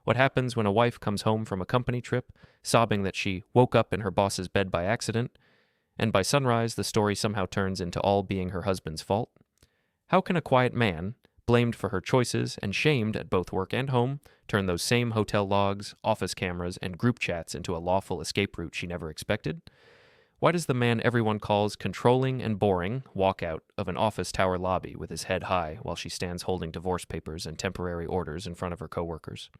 what happens when a wife comes home from a company trip, sobbing that she woke up in her boss's bed by accident, and by sunrise the story somehow turns into all being her husband's fault. How can a quiet man, blamed for her choices and shamed at both work and home, turn those same hotel logs, office cameras, and group chats into a lawful escape route she never expected? Why does the man everyone calls controlling and boring walk out of an office tower lobby with his head high while she stands holding divorce papers and temporary orders in front of her coworkers?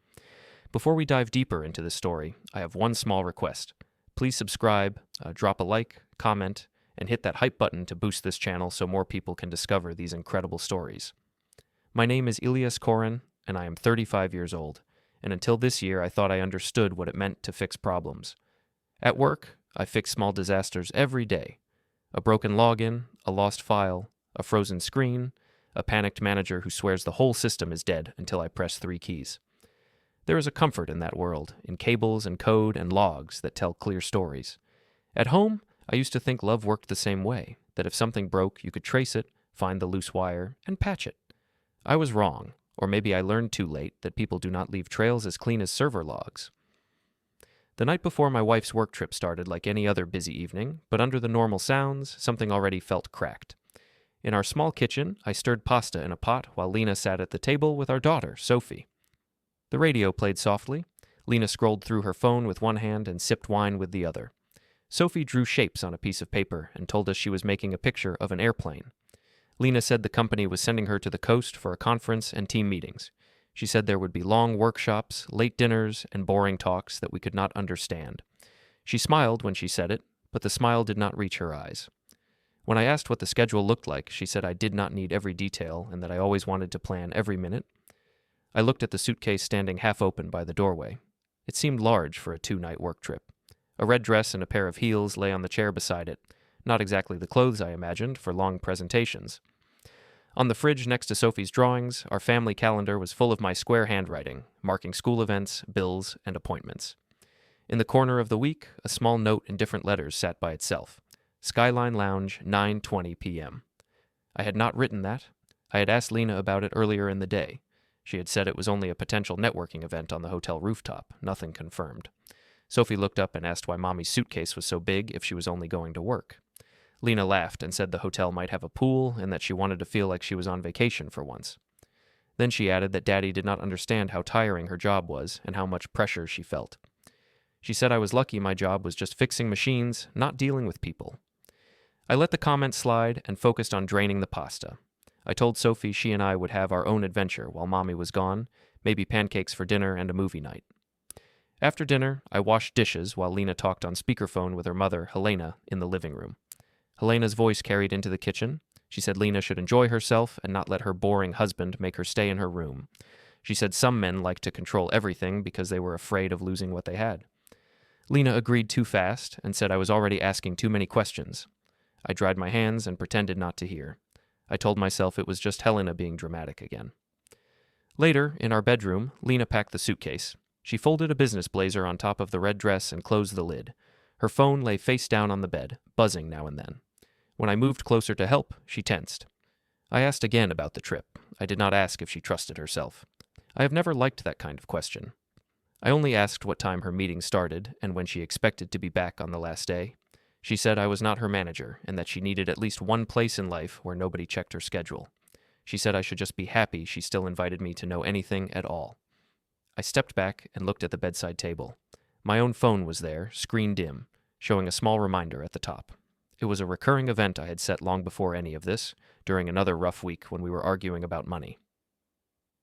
Before we dive deeper into this story, I have one small request. Please subscribe, drop a like, comment, and hit that hype button to boost this channel so more people can discover these incredible stories. My name is Elias Koren, and I am 35 years old, and until this year I thought I understood what it meant to fix problems. At work, I fix small disasters every day. A broken login, a lost file, a frozen screen, a panicked manager who swears the whole system is dead until I press 3 keys. There is a comfort in that world, in cables and code and logs that tell clear stories. At home, I used to think love worked the same way, that if something broke, you could trace it, find the loose wire, and patch it. I was wrong, or maybe I learned too late that people do not leave trails as clean as server logs. The night before my wife's work trip started like any other busy evening, but under the normal sounds, something already felt cracked. In our small kitchen, I stirred pasta in a pot while Lena sat at the table with our daughter, Sophie. The radio played softly. Lena scrolled through her phone with one hand and sipped wine with the other. Sophie drew shapes on a piece of paper and told us she was making a picture of an airplane. Lena said the company was sending her to the coast for a conference and team meetings. She said there would be long workshops, late dinners, and boring talks that we could not understand. She smiled when she said it, but the smile did not reach her eyes. When I asked what the schedule looked like, she said I did not need every detail and that I always wanted to plan every minute. I looked at the suitcase standing half open by the doorway. It seemed large for a 2-night work trip. A red dress and a pair of heels lay on the chair beside it, not exactly the clothes I imagined for long presentations. On the fridge next to Sophie's drawings, our family calendar was full of my square handwriting, marking school events, bills, and appointments. In the corner of the week, a small note in different letters sat by itself. Skyline Lounge, 9:20 p.m. I had not written that. I had asked Lena about it earlier in the day. She had said it was only a potential networking event on the hotel rooftop, nothing confirmed. Sophie looked up and asked why Mommy's suitcase was so big if she was only going to work. Lena laughed and said the hotel might have a pool and that she wanted to feel like she was on vacation for once. Then she added that Daddy did not understand how tiring her job was and how much pressure she felt. She said I was lucky my job was just fixing machines, not dealing with people. I let the comment slide and focused on draining the pasta. I told Sophie she and I would have our own adventure while Mommy was gone, maybe pancakes for dinner and a movie night. After dinner, I washed dishes while Lena talked on speakerphone with her mother, Helena, in the living room. Helena's voice carried into the kitchen. She said Lena should enjoy herself and not let her boring husband make her stay in her room. She said some men like to control everything because they were afraid of losing what they had. Lena agreed too fast and said I was already asking too many questions. I dried my hands and pretended not to hear. I told myself it was just Helena being dramatic again. Later, in our bedroom, Lena packed the suitcase. She folded a business blazer on top of the red dress and closed the lid. Her phone lay face down on the bed, buzzing now and then. When I moved closer to help, she tensed. I asked again about the trip. I did not ask if she trusted herself. I have never liked that kind of question. I only asked what time her meeting started and when she expected to be back on the last day. She said I was not her manager and that she needed at least one place in life where nobody checked her schedule. She said I should just be happy she still invited me to know anything at all. I stepped back and looked at the bedside table. My own phone was there, screen dim, showing a small reminder at the top. It was a recurring event I had set long before any of this, during another rough week when we were arguing about money.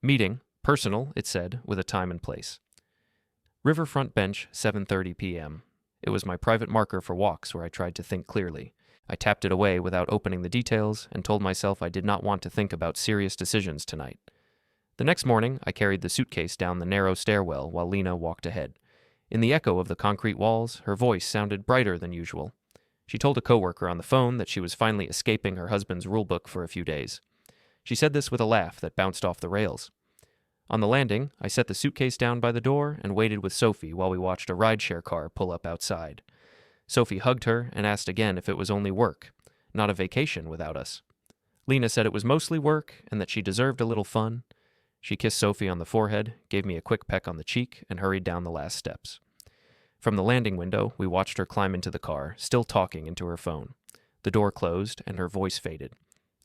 Meeting, personal, it said, with a time and place. Riverfront bench, 7:30 p.m. It was my private marker for walks where I tried to think clearly. I tapped it away without opening the details and told myself I did not want to think about serious decisions tonight. The next morning, I carried the suitcase down the narrow stairwell while Lena walked ahead. In the echo of the concrete walls, her voice sounded brighter than usual. She told a coworker on the phone that she was finally escaping her husband's rulebook for a few days. She said this with a laugh that bounced off the rails. On the landing, I set the suitcase down by the door and waited with Sophie while we watched a rideshare car pull up outside. Sophie hugged her and asked again if it was only work, not a vacation without us. Lena said it was mostly work and that she deserved a little fun. She kissed Sophie on the forehead, gave me a quick peck on the cheek, and hurried down the last steps. From the landing window, we watched her climb into the car, still talking into her phone. The door closed, and her voice faded.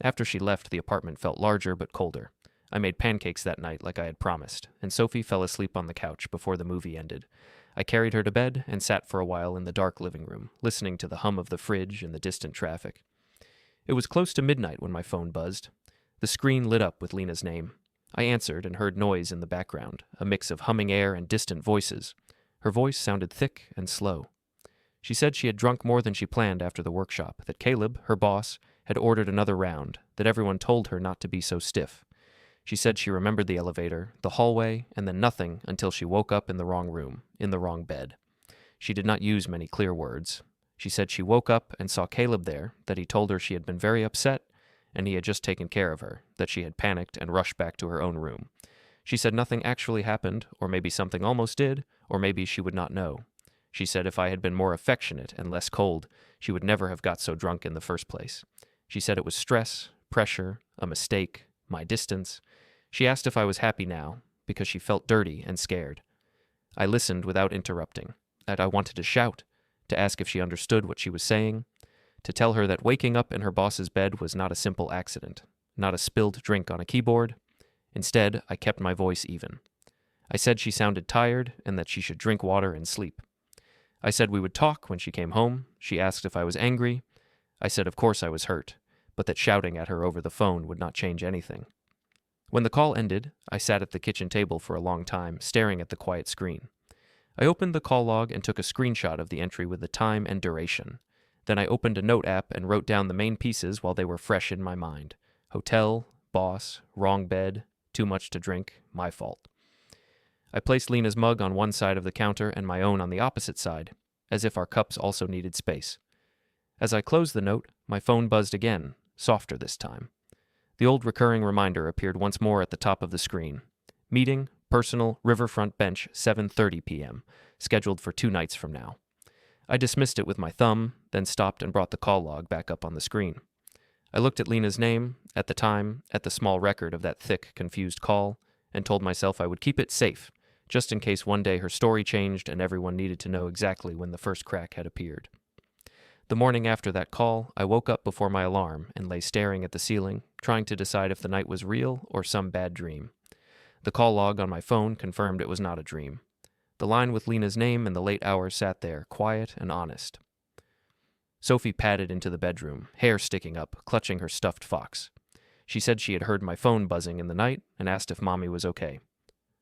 After she left, the apartment felt larger but colder. I made pancakes that night like I had promised, and Sophie fell asleep on the couch before the movie ended. I carried her to bed and sat for a while in the dark living room, listening to the hum of the fridge and the distant traffic. It was close to midnight when my phone buzzed. The screen lit up with Lena's name. I answered and heard noise in the background, a mix of humming air and distant voices. Her voice sounded thick and slow. She said she had drunk more than she planned after the workshop, that Caleb, her boss, had ordered another round, that everyone told her not to be so stiff. She said she remembered the elevator, the hallway, and then nothing until she woke up in the wrong room, in the wrong bed. She did not use many clear words. She said she woke up and saw Caleb there, that he told her she had been very upset, and he had just taken care of her, that she had panicked and rushed back to her own room. She said nothing actually happened, or maybe something almost did, or maybe she would not know. She said if I had been more affectionate and less cold, she would never have got so drunk in the first place. She said it was stress, pressure, a mistake, my distance. She asked if I was happy now, because she felt dirty and scared. I listened without interrupting, that I wanted to shout, to ask if she understood what she was saying, to tell her that waking up in her boss's bed was not a simple accident, not a spilled drink on a keyboard. Instead, I kept my voice even. I said she sounded tired and that she should drink water and sleep. I said we would talk when she came home. She asked if I was angry. I said of course I was hurt, but that shouting at her over the phone would not change anything. When the call ended, I sat at the kitchen table for a long time, staring at the quiet screen. I opened the call log and took a screenshot of the entry with the time and duration. Then I opened a note app and wrote down the main pieces while they were fresh in my mind. Hotel, boss, wrong bed, too much to drink, my fault. I placed Lena's mug on one side of the counter and my own on the opposite side, as if our cups also needed space. As I closed the note, my phone buzzed again, softer this time. The old recurring reminder appeared once more at the top of the screen. Meeting, personal, riverfront bench, 7:30 p.m., scheduled for 2 nights from now. I dismissed it with my thumb, then stopped and brought the call log back up on the screen. I looked at Lena's name, at the time, at the small record of that thick, confused call, and told myself I would keep it safe, just in case one day her story changed and everyone needed to know exactly when the first crack had appeared. The morning after that call, I woke up before my alarm and lay staring at the ceiling, trying to decide if the night was real or some bad dream. The call log on my phone confirmed it was not a dream. The line with Lena's name in the late hours sat there, quiet and honest. Sophie padded into the bedroom, hair sticking up, clutching her stuffed fox. She said she had heard my phone buzzing in the night and asked if Mommy was okay.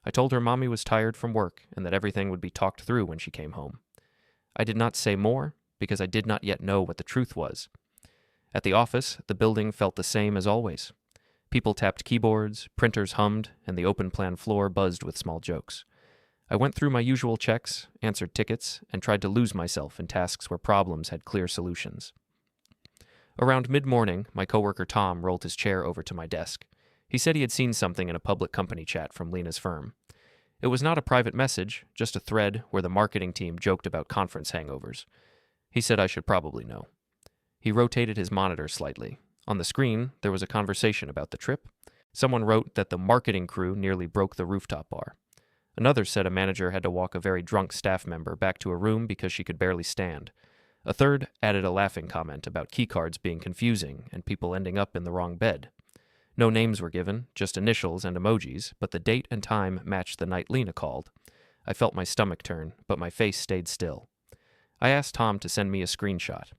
I told her Mommy was tired from work and that everything would be talked through when she came home. I did not say more because I did not yet know what the truth was. At the office, the building felt the same as always. People tapped keyboards, printers hummed, and the open-plan floor buzzed with small jokes. I went through my usual checks, answered tickets, and tried to lose myself in tasks where problems had clear solutions. Around mid-morning, my coworker Tom rolled his chair over to my desk. He said he had seen something in a public company chat from Lena's firm. It was not a private message, just a thread where the marketing team joked about conference hangovers. He said I should probably know. He rotated his monitor slightly. On the screen, there was a conversation about the trip. Someone wrote that the marketing crew nearly broke the rooftop bar. Another said a manager had to walk a very drunk staff member back to a room because she could barely stand. A third added a laughing comment about keycards being confusing and people ending up in the wrong bed. No names were given, just initials and emojis, but the date and time matched the night Lena called. I felt my stomach turn, but my face stayed still. I asked Tom to send me a screenshot.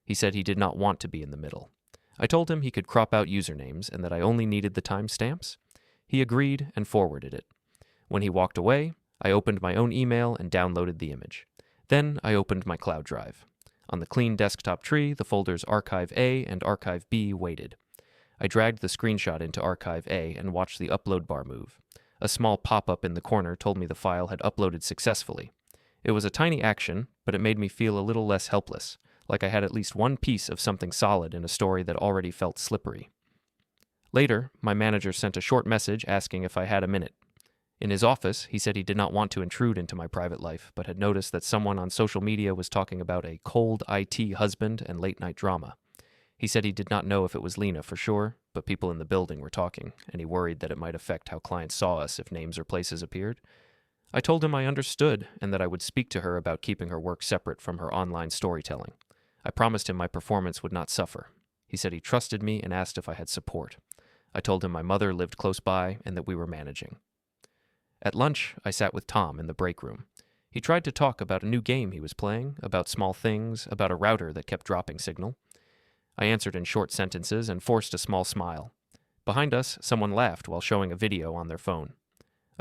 He said he did not want to be in the middle. I told him he could crop out usernames and that I only needed the timestamps. He agreed and forwarded it. When he walked away, I opened my own email and downloaded the image. Then I opened my cloud drive. On the clean desktop tree, the folders Archive A and Archive B waited. I dragged the screenshot into Archive A and watched the upload bar move. A small pop-up in the corner told me the file had uploaded successfully. It was a tiny action, but it made me feel a little less helpless, like I had at least one piece of something solid in a story that already felt slippery. Later, my manager sent a short message asking if I had a minute. In his office, he said he did not want to intrude into my private life, but had noticed that someone on social media was talking about a cold IT husband and late-night drama. He said he did not know if it was Lena for sure, but people in the building were talking, and he worried that it might affect how clients saw us if names or places appeared. I told him I understood and that I would speak to her about keeping her work separate from her online storytelling. I promised him my performance would not suffer. He said he trusted me and asked if I had support. I told him my mother lived close by and that we were managing. At lunch, I sat with Tom in the break room. He tried to talk about a new game he was playing, about small things, about a router that kept dropping signal. I answered in short sentences and forced a small smile. Behind us, someone laughed while showing a video on their phone.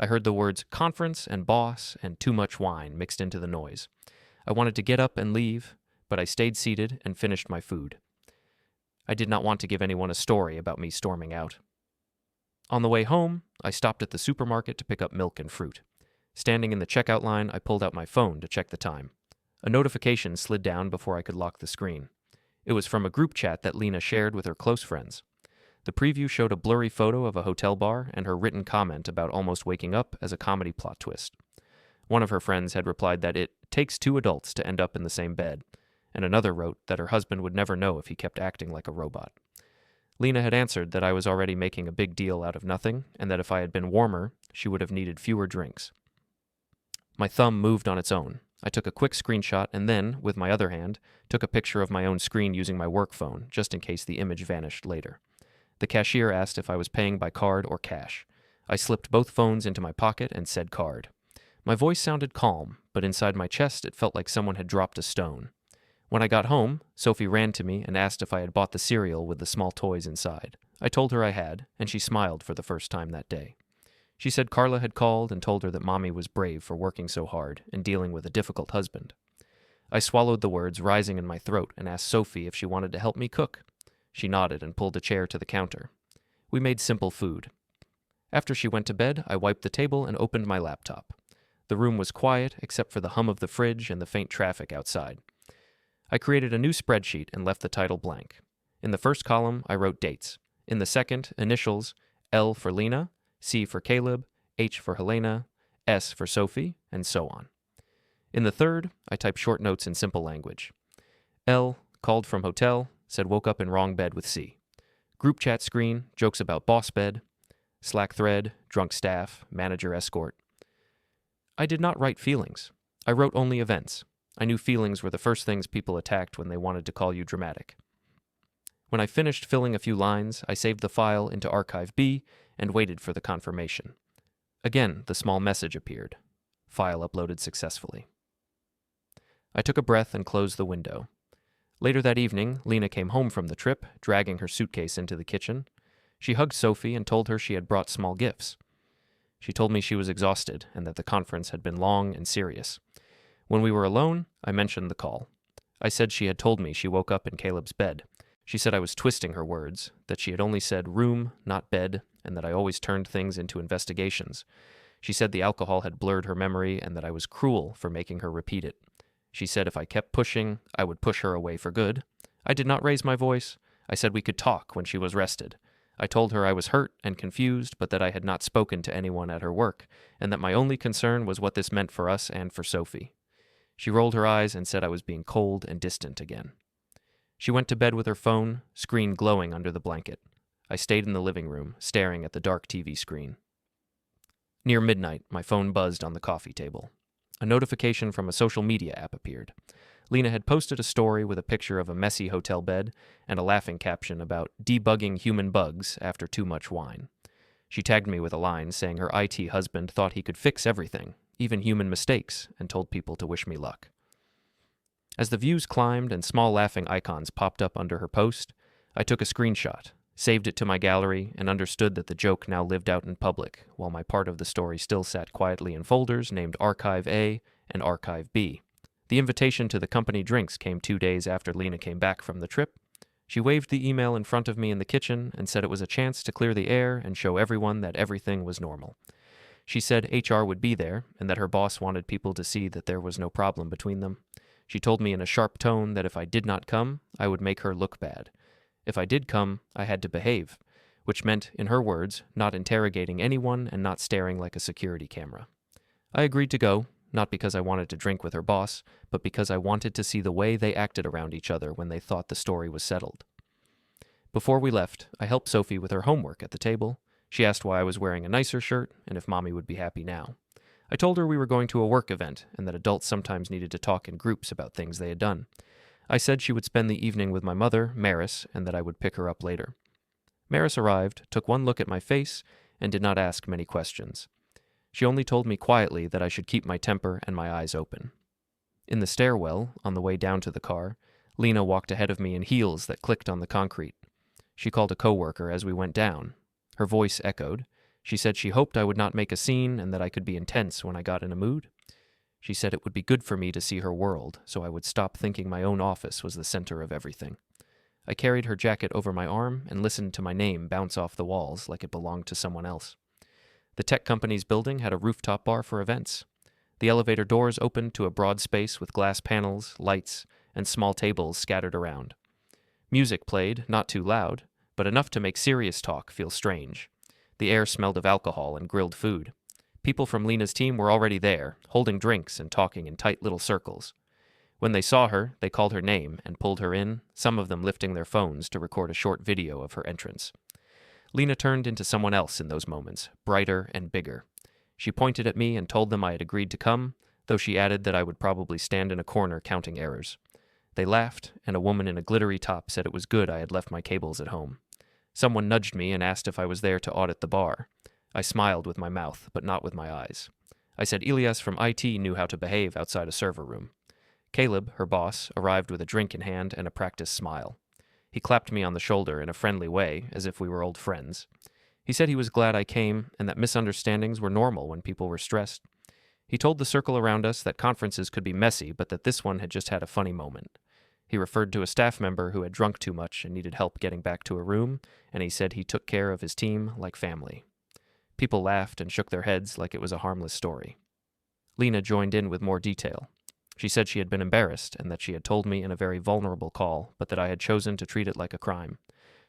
I heard the words conference and boss and too much wine mixed into the noise. I wanted to get up and leave, but I stayed seated and finished my food. I did not want to give anyone a story about me storming out. On the way home, I stopped at the supermarket to pick up milk and fruit. Standing in the checkout line, I pulled out my phone to check the time. A notification slid down before I could lock the screen. It was from a group chat that Lena shared with her close friends. The preview showed a blurry photo of a hotel bar and her written comment about almost waking up as a comedy plot twist. One of her friends had replied that it takes two adults to end up in the same bed, and another wrote that her husband would never know if he kept acting like a robot. Lena had answered that I was already making a big deal out of nothing, and that if I had been warmer, she would have needed fewer drinks. My thumb moved on its own. I took a quick screenshot and then, with my other hand, took a picture of my own screen using my work phone, just in case the image vanished later. The cashier asked if I was paying by card or cash. I slipped both phones into my pocket and said card. My voice sounded calm, but inside my chest it felt like someone had dropped a stone. When I got home, Sophie ran to me and asked if I had bought the cereal with the small toys inside. I told her I had, and she smiled for the first time that day. She said Carla had called and told her that Mommy was brave for working so hard and dealing with a difficult husband. I swallowed the words rising in my throat and asked Sophie if she wanted to help me cook. She nodded and pulled a chair to the counter. We made simple food. After she went to bed, I wiped the table and opened my laptop. The room was quiet except for the hum of the fridge and the faint traffic outside. I created a new spreadsheet and left the title blank. In the first column, I wrote dates. In the second, initials, L for Lena, C for Caleb, H for Helena, S for Sophie, and so on. In the third, I typed short notes in simple language. L, called from hotel, said woke up in wrong bed with C. Group chat screen, jokes about boss bed. Slack thread, drunk staff, manager escort. I did not write feelings. I wrote only events. I knew feelings were the first things people attacked when they wanted to call you dramatic. When I finished filling a few lines, I saved the file into Archive B and waited for the confirmation. Again, the small message appeared. File uploaded successfully. I took a breath and closed the window. Later that evening, Lena came home from the trip, dragging her suitcase into the kitchen. She hugged Sophie and told her she had brought small gifts. She told me she was exhausted and that the conference had been long and serious. When we were alone, I mentioned the call. I said she had told me she woke up in Caleb's bed. She said I was twisting her words, that she had only said room, not bed, and that I always turned things into investigations. She said the alcohol had blurred her memory and that I was cruel for making her repeat it. She said if I kept pushing, I would push her away for good. I did not raise my voice. I said we could talk when she was rested. I told her I was hurt and confused, but that I had not spoken to anyone at her work, and that my only concern was what this meant for us and for Sophie. She rolled her eyes and said I was being cold and distant again. She went to bed with her phone, screen glowing under the blanket. I stayed in the living room, staring at the dark TV screen. Near midnight, my phone buzzed on the coffee table. A notification from a social media app appeared. Lena had posted a story with a picture of a messy hotel bed and a laughing caption about debugging human bugs after too much wine. She tagged me with a line saying her IT husband thought he could fix everything, even human mistakes, and told people to wish me luck. As the views climbed and small laughing icons popped up under her post, I took a screenshot, saved it to my gallery, and understood that the joke now lived out in public, while my part of the story still sat quietly in folders named Archive A and Archive B. The invitation to the company drinks came 2 days after Lena came back from the trip. She waved the email in front of me in the kitchen and said it was a chance to clear the air and show everyone that everything was normal. She said HR would be there and that her boss wanted people to see that there was no problem between them. She told me in a sharp tone that if I did not come, I would make her look bad. If I did come, I had to behave, which meant, in her words, not interrogating anyone and not staring like a security camera. I agreed to go, not because I wanted to drink with her boss, but because I wanted to see the way they acted around each other when they thought the story was settled. Before we left, I helped Sophie with her homework at the table. She asked why I was wearing a nicer shirt and if Mommy would be happy now. I told her we were going to a work event and that adults sometimes needed to talk in groups about things they had done. I said she would spend the evening with my mother, Maris, and that I would pick her up later. Maris arrived, took one look at my face, and did not ask many questions. She only told me quietly that I should keep my temper and my eyes open. In the stairwell, on the way down to the car, Lena walked ahead of me in heels that clicked on the concrete. She called a coworker as we went down. Her voice echoed. She said she hoped I would not make a scene and that I could be intense when I got in a mood. She said it would be good for me to see her world, so I would stop thinking my own office was the center of everything. I carried her jacket over my arm and listened to my name bounce off the walls like it belonged to someone else. The tech company's building had a rooftop bar for events. The elevator doors opened to a broad space with glass panels, lights, and small tables scattered around. Music played, not too loud, but enough to make serious talk feel strange. The air smelled of alcohol and grilled food. People from Lena's team were already there, holding drinks and talking in tight little circles. When they saw her, they called her name and pulled her in, some of them lifting their phones to record a short video of her entrance. Lena turned into someone else in those moments, brighter and bigger. She pointed at me and told them I had agreed to come, though she added that I would probably stand in a corner counting errors. They laughed, and a woman in a glittery top said it was good I had left my cables at home. Someone nudged me and asked if I was there to audit the bar. I smiled with my mouth, but not with my eyes. I said Elias from IT knew how to behave outside a server room. Caleb, her boss, arrived with a drink in hand and a practiced smile. He clapped me on the shoulder in a friendly way, as if we were old friends. He said he was glad I came and that misunderstandings were normal when people were stressed. He told the circle around us that conferences could be messy, but that this one had just had a funny moment. He referred to a staff member who had drunk too much and needed help getting back to a room, and he said he took care of his team like family. People laughed and shook their heads like it was a harmless story. Lena joined in with more detail. She said she had been embarrassed and that she had told me in a very vulnerable call, but that I had chosen to treat it like a crime.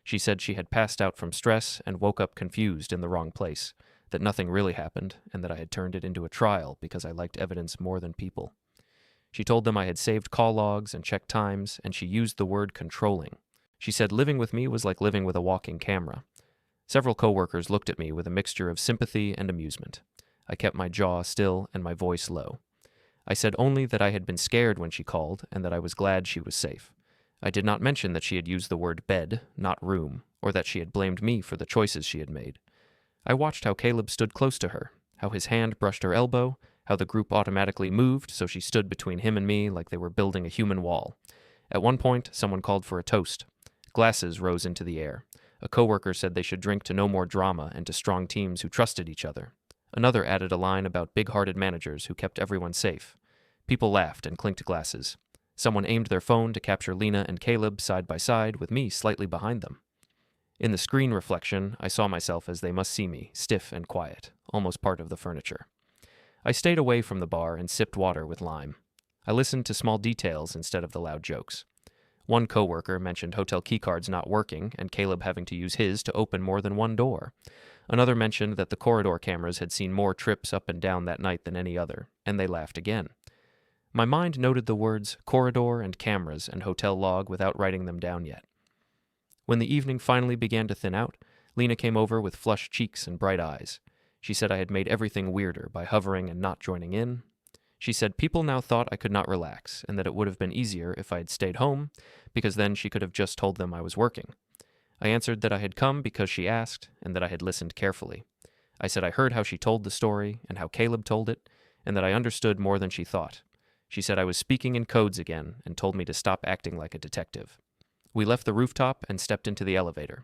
She said she had passed out from stress and woke up confused in the wrong place, that nothing really happened, and that I had turned it into a trial because I liked evidence more than people. She told them I had saved call logs and checked times, and she used the word controlling. She said living with me was like living with a walking camera. Several coworkers looked at me with a mixture of sympathy and amusement. I kept my jaw still and my voice low. I said only that I had been scared when she called and that I was glad she was safe. I did not mention that she had used the word bed, not room, or that she had blamed me for the choices she had made. I watched how Caleb stood close to her, how his hand brushed her elbow, how the group automatically moved so she stood between him and me like they were building a human wall. At one point, someone called for a toast. Glasses rose into the air. A coworker said they should drink to no more drama and to strong teams who trusted each other. Another added a line about big-hearted managers who kept everyone safe. People laughed and clinked glasses. Someone aimed their phone to capture Lena and Caleb side by side with me slightly behind them. In the screen reflection, I saw myself as they must see me, stiff and quiet, almost part of the furniture. I stayed away from the bar and sipped water with lime. I listened to small details instead of the loud jokes. One coworker mentioned hotel keycards not working and Caleb having to use his to open more than one door. Another mentioned that the corridor cameras had seen more trips up and down that night than any other, and they laughed again. My mind noted the words corridor and cameras and hotel log without writing them down yet. When the evening finally began to thin out, Lena came over with flushed cheeks and bright eyes. She said I had made everything weirder by hovering and not joining in. She said people now thought I could not relax, and that it would have been easier if I had stayed home, because then she could have just told them I was working. I answered that I had come because she asked, and that I had listened carefully. I said I heard how she told the story, and how Caleb told it, and that I understood more than she thought. She said I was speaking in codes again, and told me to stop acting like a detective. We left the rooftop and stepped into the elevator.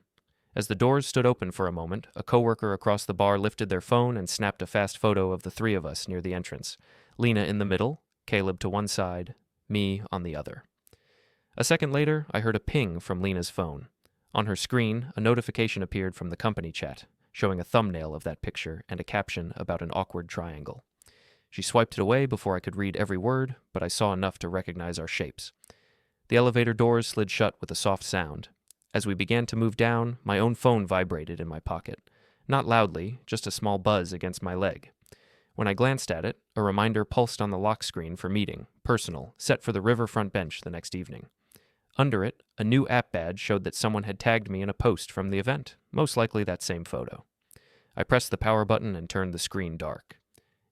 As the doors stood open for a moment, a coworker across the bar lifted their phone and snapped a fast photo of the three of us near the entrance. Lena in the middle, Caleb to one side, me on the other. A second later, I heard a ping from Lena's phone. On her screen, a notification appeared from the company chat, showing a thumbnail of that picture and a caption about an awkward triangle. She swiped it away before I could read every word, but I saw enough to recognize our shapes. The elevator doors slid shut with a soft sound. As we began to move down, my own phone vibrated in my pocket. Not loudly, just a small buzz against my leg. When I glanced at it, a reminder pulsed on the lock screen for meeting, personal, set for the riverfront bench the next evening. Under it, a new app badge showed that someone had tagged me in a post from the event, most likely that same photo. I pressed the power button and turned the screen dark.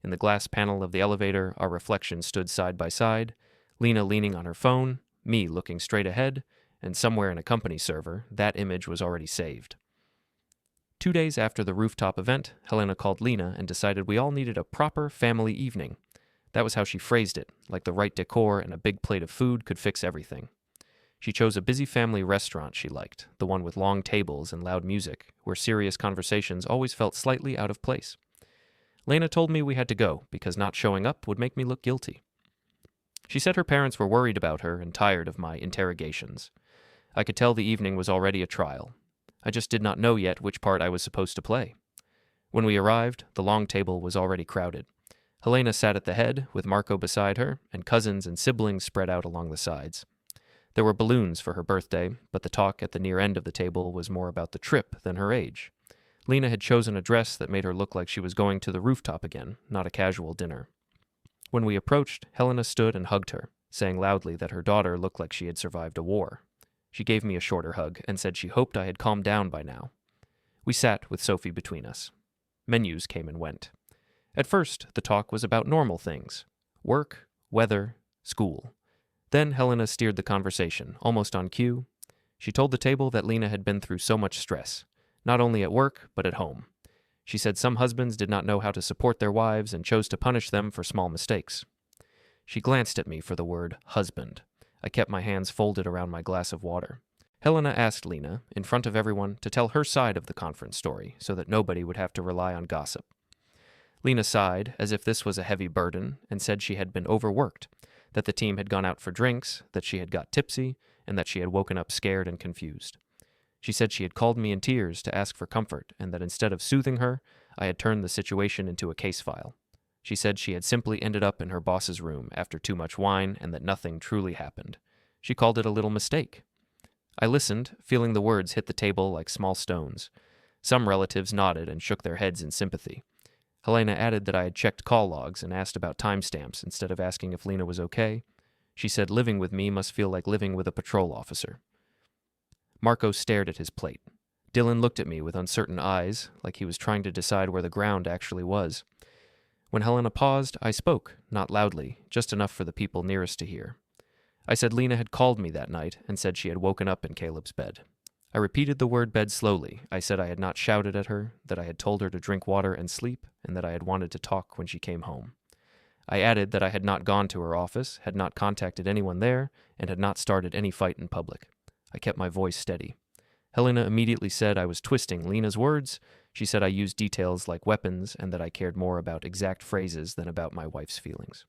In the glass panel of the elevator, our reflections stood side by side, Lena leaning on her phone, me looking straight ahead, and somewhere in a company server, that image was already saved. 2 days after the rooftop event, Helena called Lena and decided we all needed a proper family evening. That was how she phrased it, like the right decor and a big plate of food could fix everything. She chose a busy family restaurant she liked, the one with long tables and loud music, where serious conversations always felt slightly out of place. Lena told me we had to go, because not showing up would make me look guilty. She said her parents were worried about her and tired of my interrogations. I could tell the evening was already a trial. I just did not know yet which part I was supposed to play. When we arrived, the long table was already crowded. Helena sat at the head, with Marco beside her, and cousins and siblings spread out along the sides. There were balloons for her birthday, but the talk at the near end of the table was more about the trip than her age. Lena had chosen a dress that made her look like she was going to the rooftop again, not a casual dinner. When we approached, Helena stood and hugged her, saying loudly that her daughter looked like she had survived a war. She gave me a shorter hug and said she hoped I had calmed down by now. We sat with Sophie between us. Menus came and went. At first, the talk was about normal things: work, weather, school. Then Helena steered the conversation, almost on cue. She told the table that Lena had been through so much stress, not only at work, but at home. She said some husbands did not know how to support their wives and chose to punish them for small mistakes. She glanced at me for the word husband. I kept my hands folded around my glass of water. Helena asked Lena, in front of everyone, to tell her side of the conference story so that nobody would have to rely on gossip. Lena sighed, as if this was a heavy burden, and said she had been overworked, that the team had gone out for drinks, that she had got tipsy, and that she had woken up scared and confused. She said she had called me in tears to ask for comfort, and that instead of soothing her, I had turned the situation into a case file. She said she had simply ended up in her boss's room after too much wine and that nothing truly happened. She called it a little mistake. I listened, feeling the words hit the table like small stones. Some relatives nodded and shook their heads in sympathy. Helena added that I had checked call logs and asked about timestamps instead of asking if Lena was okay. She said living with me must feel like living with a patrol officer. Marco stared at his plate. Dylan looked at me with uncertain eyes, like he was trying to decide where the ground actually was. When Helena paused, I spoke, not loudly, just enough for the people nearest to hear. I said Lena had called me that night and said she had woken up in Caleb's bed. I repeated the word bed slowly. I said I had not shouted at her, that I had told her to drink water and sleep, and that I had wanted to talk when she came home. I added that I had not gone to her office, had not contacted anyone there, and had not started any fight in public. I kept my voice steady. Helena immediately said I was twisting Lena's words. She said I used details like weapons and that I cared more about exact phrases than about my wife's feelings.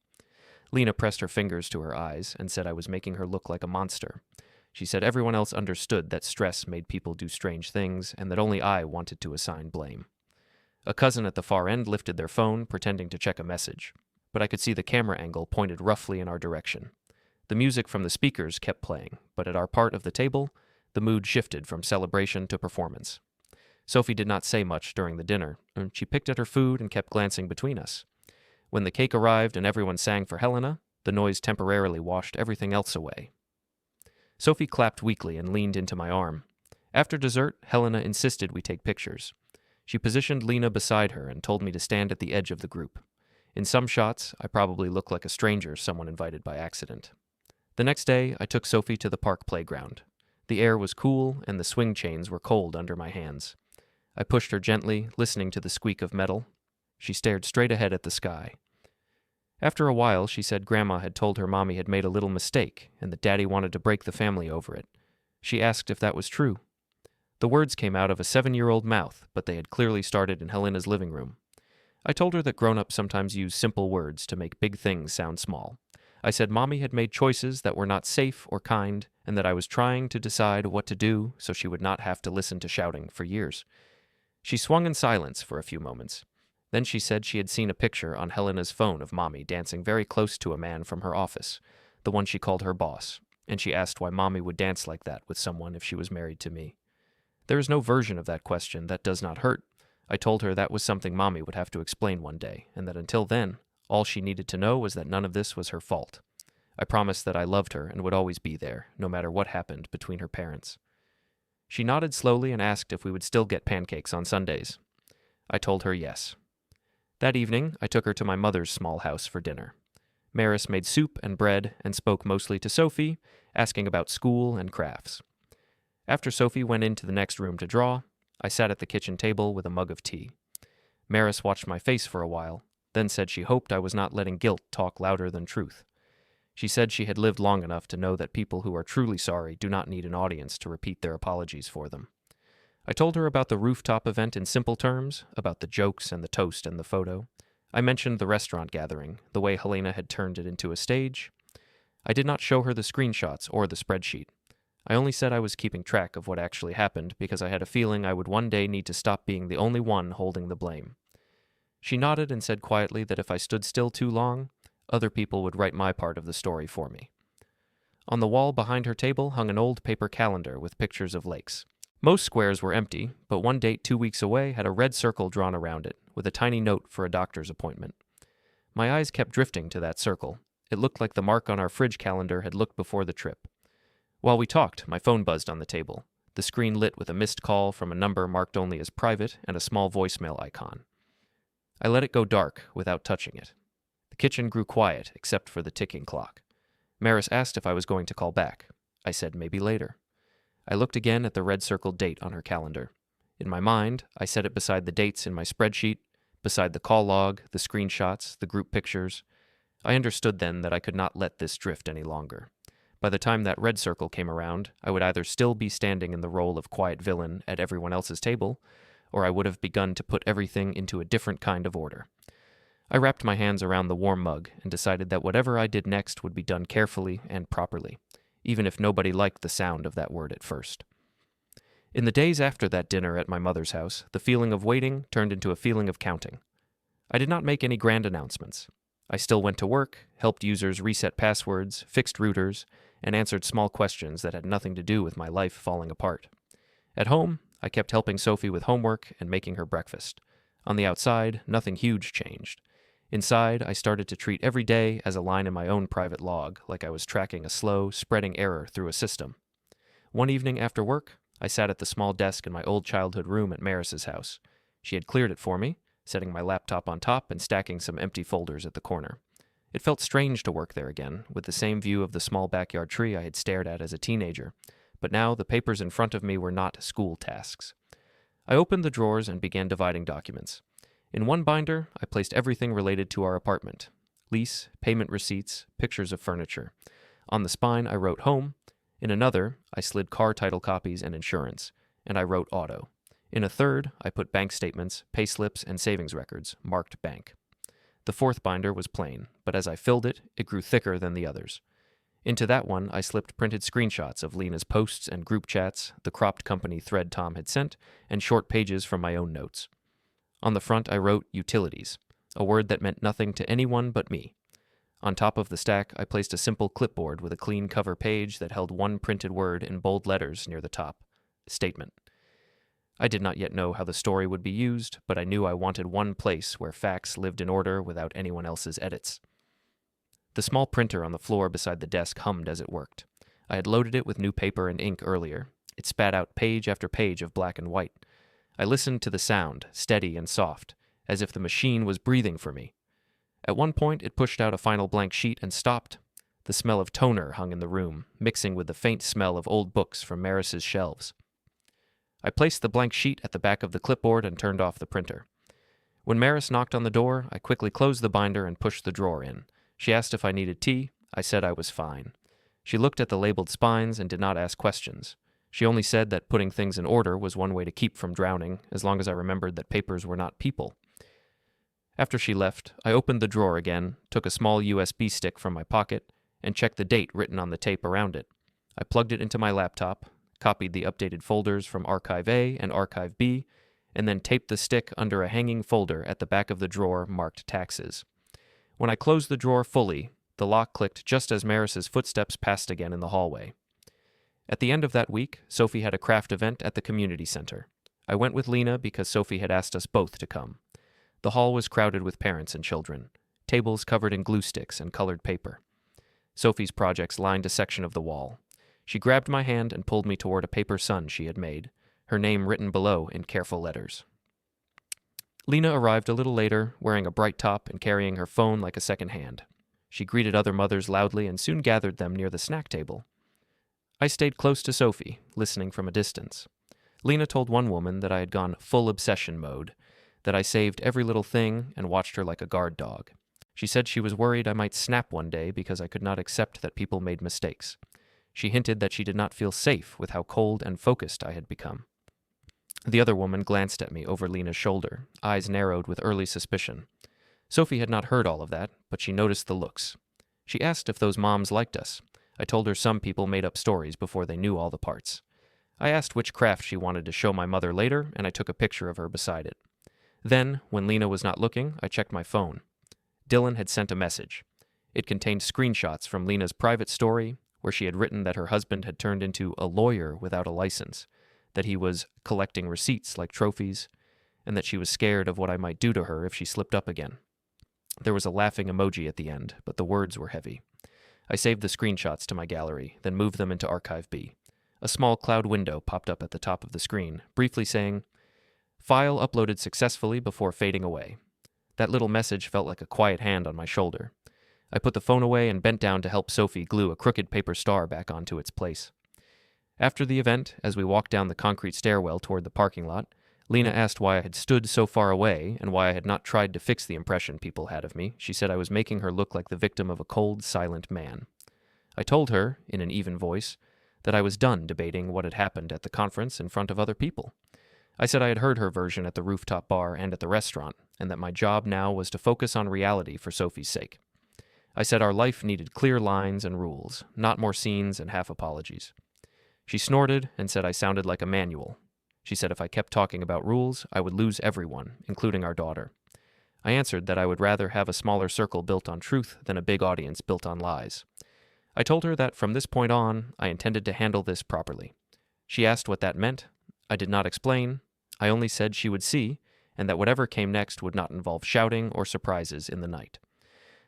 Lena pressed her fingers to her eyes and said I was making her look like a monster. She said everyone else understood that stress made people do strange things and that only I wanted to assign blame. A cousin at the far end lifted their phone, pretending to check a message, but I could see the camera angle pointed roughly in our direction. The music from the speakers kept playing, but at our part of the table, the mood shifted from celebration to performance. Sophie did not say much during the dinner, and she picked at her food and kept glancing between us. When the cake arrived and everyone sang for Helena, the noise temporarily washed everything else away. Sophie clapped weakly and leaned into my arm. After dessert, Helena insisted we take pictures. She positioned Lena beside her and told me to stand at the edge of the group. In some shots, I probably looked like a stranger someone invited by accident. The next day, I took Sophie to the park playground. The air was cool, and the swing chains were cold under my hands. I pushed her gently, listening to the squeak of metal. She stared straight ahead at the sky. After a while, she said Grandma had told her Mommy had made a little mistake, and that Daddy wanted to break the family over it. She asked if that was true. The words came out of a 7-year-old mouth, but they had clearly started in Helena's living room. I told her that grown-ups sometimes use simple words to make big things sound small. I said Mommy had made choices that were not safe or kind, and that I was trying to decide what to do so she would not have to listen to shouting for years. She swung in silence for a few moments. Then she said she had seen a picture on Helena's phone of Mommy dancing very close to a man from her office, the one she called her boss, and she asked why Mommy would dance like that with someone if she was married to me. There is no version of that question that does not hurt. I told her that was something Mommy would have to explain one day, and that until then, all she needed to know was that none of this was her fault. I promised that I loved her and would always be there, no matter what happened between her parents. She nodded slowly and asked if we would still get pancakes on Sundays. I told her yes. That evening, I took her to my mother's small house for dinner. Maris made soup and bread and spoke mostly to Sophie, asking about school and crafts. After Sophie went into the next room to draw, I sat at the kitchen table with a mug of tea. Maris watched my face for a while, then said she hoped I was not letting guilt talk louder than truth. She said she had lived long enough to know that people who are truly sorry do not need an audience to repeat their apologies for them. I told her about the rooftop event in simple terms, about the jokes and the toast and the photo. I mentioned the restaurant gathering, the way Helena had turned it into a stage. I did not show her the screenshots or the spreadsheet. I only said I was keeping track of what actually happened because I had a feeling I would one day need to stop being the only one holding the blame. She nodded and said quietly that if I stood still too long, other people would write my part of the story for me. On the wall behind her table hung an old paper calendar with pictures of lakes. Most squares were empty, but one date 2 weeks away had a red circle drawn around it, with a tiny note for a doctor's appointment. My eyes kept drifting to that circle. It looked like the mark on our fridge calendar had looked before the trip. While we talked, my phone buzzed on the table, the screen lit with a missed call from a number marked only as private and a small voicemail icon. I let it go dark without touching it. The kitchen grew quiet except for the ticking clock. Maris asked if I was going to call back. I said maybe later. I looked again at the red circled date on her calendar. In my mind, I set it beside the dates in my spreadsheet, beside the call log, the screenshots, the group pictures. I understood then that I could not let this drift any longer. By the time that red circle came around, I would either still be standing in the role of quiet villain at everyone else's table, or I would have begun to put everything into a different kind of order. I wrapped my hands around the warm mug and decided that whatever I did next would be done carefully and properly, even if nobody liked the sound of that word at first. In the days after that dinner at my mother's house, the feeling of waiting turned into a feeling of counting. I did not make any grand announcements. I still went to work, helped users reset passwords, fixed routers, and answered small questions that had nothing to do with my life falling apart. At home, I kept helping Sophie with homework and making her breakfast. On the outside, nothing huge changed. Inside, I started to treat every day as a line in my own private log, like I was tracking a slow, spreading error through a system. One evening after work, I sat at the small desk in my old childhood room at Maris's house. She had cleared it for me, setting my laptop on top and stacking some empty folders at the corner. It felt strange to work there again, with the same view of the small backyard tree I had stared at as a teenager, but now the papers in front of me were not school tasks. I opened the drawers and began dividing documents. In one binder, I placed everything related to our apartment: lease, payment receipts, pictures of furniture. On the spine, I wrote home. In another, I slid car title copies and insurance, and I wrote auto. In a third, I put bank statements, payslips, and savings records, marked bank. The fourth binder was plain, but as I filled it, it grew thicker than the others. Into that one, I slipped printed screenshots of Lena's posts and group chats, the cropped company thread Tom had sent, and short pages from my own notes. On the front, I wrote utilities, a word that meant nothing to anyone but me. On top of the stack, I placed a simple clipboard with a clean cover page that held one printed word in bold letters near the top: statement. I did not yet know how the story would be used, but I knew I wanted one place where facts lived in order without anyone else's edits. The small printer on the floor beside the desk hummed as it worked. I had loaded it with new paper and ink earlier. It spat out page after page of black and white. I listened to the sound, steady and soft, as if the machine was breathing for me. At one point, it pushed out a final blank sheet and stopped. The smell of toner hung in the room, mixing with the faint smell of old books from Maris's shelves. I placed the blank sheet at the back of the clipboard and turned off the printer. When Maris knocked on the door, I quickly closed the binder and pushed the drawer in. She asked if I needed tea. I said I was fine. She looked at the labeled spines and did not ask questions. She only said that putting things in order was one way to keep from drowning, as long as I remembered that papers were not people. After she left, I opened the drawer again, took a small USB stick from my pocket, and checked the date written on the tape around it. I plugged it into my laptop, copied the updated folders from Archive A and Archive B, and then taped the stick under a hanging folder at the back of the drawer marked taxes. When I closed the drawer fully, the lock clicked just as Maris's footsteps passed again in the hallway. At the end of that week, Sophie had a craft event at the community center. I went with Lena because Sophie had asked us both to come. The hall was crowded with parents and children, tables covered in glue sticks and colored paper. Sophie's projects lined a section of the wall. She grabbed my hand and pulled me toward a paper sun she had made, her name written below in careful letters. Lena arrived a little later, wearing a bright top and carrying her phone like a second hand. She greeted other mothers loudly and soon gathered them near the snack table. I stayed close to Sophie, listening from a distance. Lena told one woman that I had gone full obsession mode, that I saved every little thing and watched her like a guard dog. She said she was worried I might snap one day because I could not accept that people made mistakes. She hinted that she did not feel safe with how cold and focused I had become. The other woman glanced at me over Lena's shoulder, eyes narrowed with early suspicion. Sophie had not heard all of that, but she noticed the looks. She asked if those moms liked us. I told her some people made up stories before they knew all the parts. I asked which craft she wanted to show my mother later, and I took a picture of her beside it. Then, when Lena was not looking, I checked my phone. Dylan had sent a message. It contained screenshots from Lena's private story, where she had written that her husband had turned into a lawyer without a license, that he was collecting receipts like trophies, and that she was scared of what I might do to her if she slipped up again. There was a laughing emoji at the end, but the words were heavy. I saved the screenshots to my gallery, then moved them into Archive B. A small cloud window popped up at the top of the screen, briefly saying, "File uploaded successfully," before fading away. That little message felt like a quiet hand on my shoulder. I put the phone away and bent down to help Sophie glue a crooked paper star back onto its place. After the event, as we walked down the concrete stairwell toward the parking lot, Lena asked why I had stood so far away and why I had not tried to fix the impression people had of me. She said I was making her look like the victim of a cold, silent man. I told her, in an even voice, that I was done debating what had happened at the conference in front of other people. I said I had heard her version at the rooftop bar and at the restaurant, and that my job now was to focus on reality for Sophie's sake. I said our life needed clear lines and rules, not more scenes and half apologies. She snorted and said I sounded like a manual. She said if I kept talking about rules, I would lose everyone, including our daughter. I answered that I would rather have a smaller circle built on truth than a big audience built on lies. I told her that from this point on, I intended to handle this properly. She asked what that meant. I did not explain. I only said she would see, and that whatever came next would not involve shouting or surprises in the night.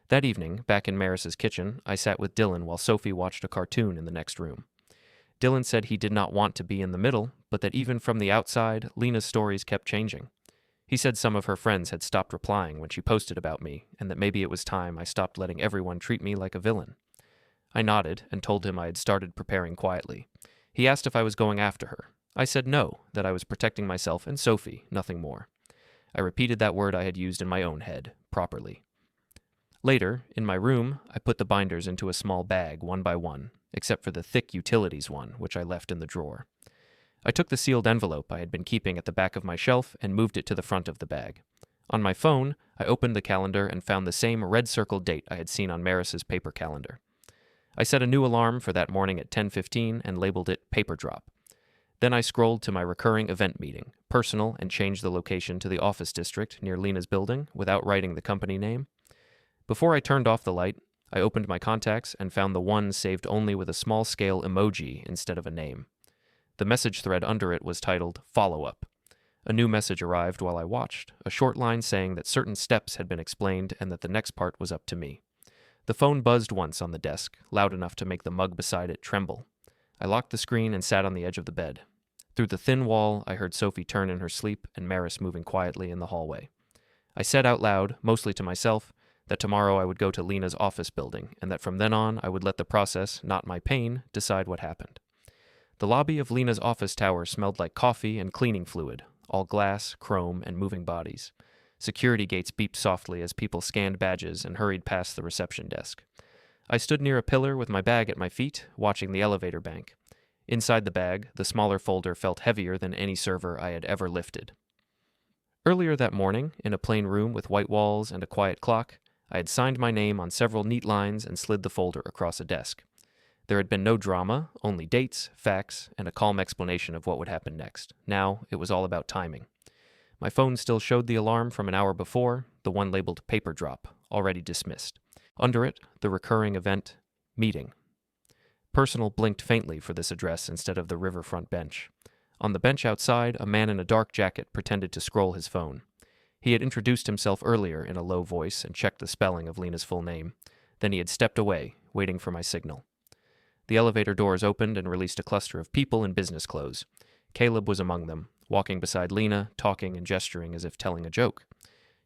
That evening, back in Maris's kitchen, I sat with Dylan while Sophie watched a cartoon in the next room. Dylan said he did not want to be in the middle, but that even from the outside, Lena's stories kept changing. He said some of her friends had stopped replying when she posted about me, and that maybe it was time I stopped letting everyone treat me like a villain. I nodded and told him I had started preparing quietly. He asked if I was going after her. I said no, that I was protecting myself and Sophie, nothing more. I repeated that word I had used in my own head, properly. Later, in my room, I put the binders into a small bag, one by one, except for the thick utilities one, which I left in the drawer. I took the sealed envelope I had been keeping at the back of my shelf and moved it to the front of the bag. On my phone, I opened the calendar and found the same red circled date I had seen on Maris's paper calendar. I set a new alarm for that morning at 10:15 and labeled it Paper Drop. Then I scrolled to my recurring event meeting, personal, and changed the location to the office district near Lena's building without writing the company name. Before I turned off the light, I opened my contacts and found the one saved only with a small-scale emoji instead of a name. The message thread under it was titled Follow-Up. A new message arrived while I watched, a short line saying that certain steps had been explained and that the next part was up to me. The phone buzzed once on the desk, loud enough to make the mug beside it tremble. I locked the screen and sat on the edge of the bed. Through the thin wall, I heard Sophie turn in her sleep and Maris moving quietly in the hallway. I said out loud, mostly to myself, that tomorrow I would go to Lena's office building, and that from then on I would let the process, not my pain, decide what happened. The lobby of Lena's office tower smelled like coffee and cleaning fluid, all glass, chrome, and moving bodies. Security gates beeped softly as people scanned badges and hurried past the reception desk. I stood near a pillar with my bag at my feet, watching the elevator bank. Inside the bag, the smaller folder felt heavier than any server I had ever lifted. Earlier that morning, in a plain room with white walls and a quiet clock, I had signed my name on several neat lines and slid the folder across a desk. There had been no drama, only dates, facts, and a calm explanation of what would happen next. Now, it was all about timing. My phone still showed the alarm from an hour before, the one labeled Paper Drop, already dismissed. Under it, the recurring event, Meeting. Personal blinked faintly for this address instead of the riverfront bench. On the bench outside, a man in a dark jacket pretended to scroll his phone. He had introduced himself earlier in a low voice and checked the spelling of Lena's full name. Then he had stepped away, waiting for my signal. The elevator doors opened and released a cluster of people in business clothes. Caleb was among them, walking beside Lena, talking and gesturing as if telling a joke.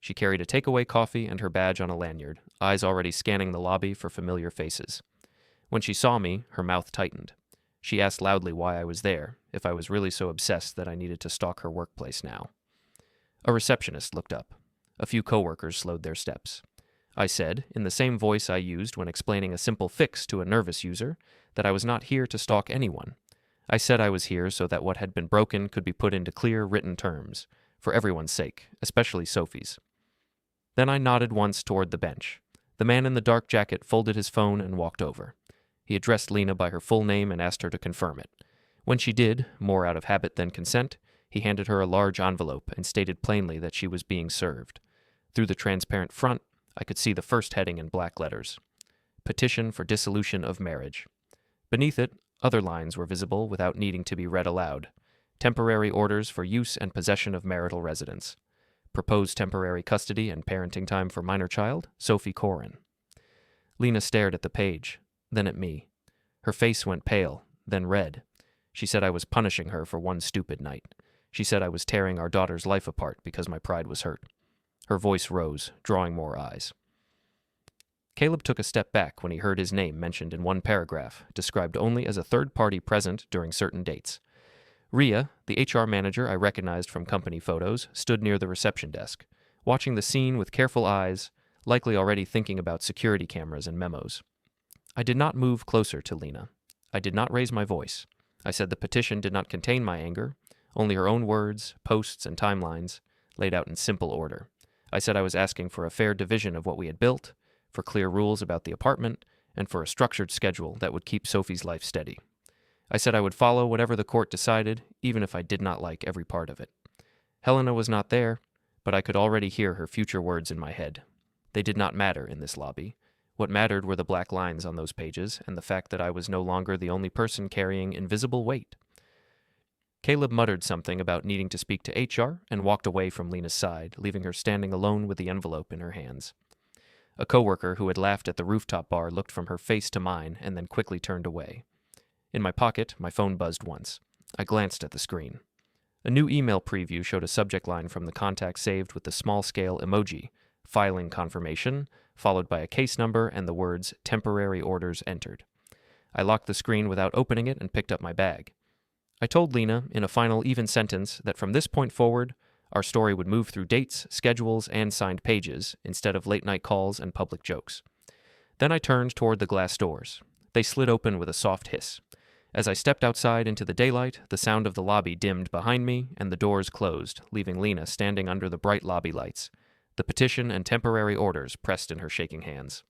She carried a takeaway coffee and her badge on a lanyard, eyes already scanning the lobby for familiar faces. When she saw me, her mouth tightened. She asked loudly why I was there, if I was really so obsessed that I needed to stalk her workplace now. A receptionist looked up. A few coworkers slowed their steps. I said, in the same voice I used when explaining a simple fix to a nervous user, that I was not here to stalk anyone. I said I was here so that what had been broken could be put into clear, written terms, for everyone's sake, especially Sophie's. Then I nodded once toward the bench. The man in the dark jacket folded his phone and walked over. He addressed Lena by her full name and asked her to confirm it. When she did, more out of habit than consent, he handed her a large envelope and stated plainly that she was being served. Through the transparent front, I could see the first heading in black letters. Petition for dissolution of marriage. Beneath it, other lines were visible without needing to be read aloud. Temporary orders for use and possession of marital residence. Proposed temporary custody and parenting time for minor child, Sophie Corrin. Lena stared at the page, then at me. Her face went pale, then red. She said I was punishing her for one stupid night. She said I was tearing our daughter's life apart because my pride was hurt. Her voice rose, drawing more eyes. Caleb took a step back when he heard his name mentioned in one paragraph, described only as a third party present during certain dates. Rhea, the HR manager I recognized from company photos, stood near the reception desk, watching the scene with careful eyes, likely already thinking about security cameras and memos. I did not move closer to Lena. I did not raise my voice. I said the petition did not contain my anger, only her own words, posts, and timelines, laid out in simple order. I said I was asking for a fair division of what we had built, for clear rules about the apartment, and for a structured schedule that would keep Sophie's life steady. I said I would follow whatever the court decided, even if I did not like every part of it. Helena was not there, but I could already hear her future words in my head. They did not matter in this lobby. What mattered were the black lines on those pages and the fact that I was no longer the only person carrying invisible weight. Caleb muttered something about needing to speak to HR and walked away from Lena's side, leaving her standing alone with the envelope in her hands. A coworker who had laughed at the rooftop bar looked from her face to mine and then quickly turned away. In my pocket, my phone buzzed once. I glanced at the screen. A new email preview showed a subject line from the contact saved with the small-scale emoji, filing confirmation, followed by a case number and the words temporary orders entered. I locked the screen without opening it and picked up my bag. I told Lena, in a final even sentence, that from this point forward, our story would move through dates, schedules, and signed pages, instead of late-night calls and public jokes. Then I turned toward the glass doors. They slid open with a soft hiss. As I stepped outside into the daylight, the sound of the lobby dimmed behind me, and the doors closed, leaving Lena standing under the bright lobby lights, the petition and temporary orders pressed in her shaking hands.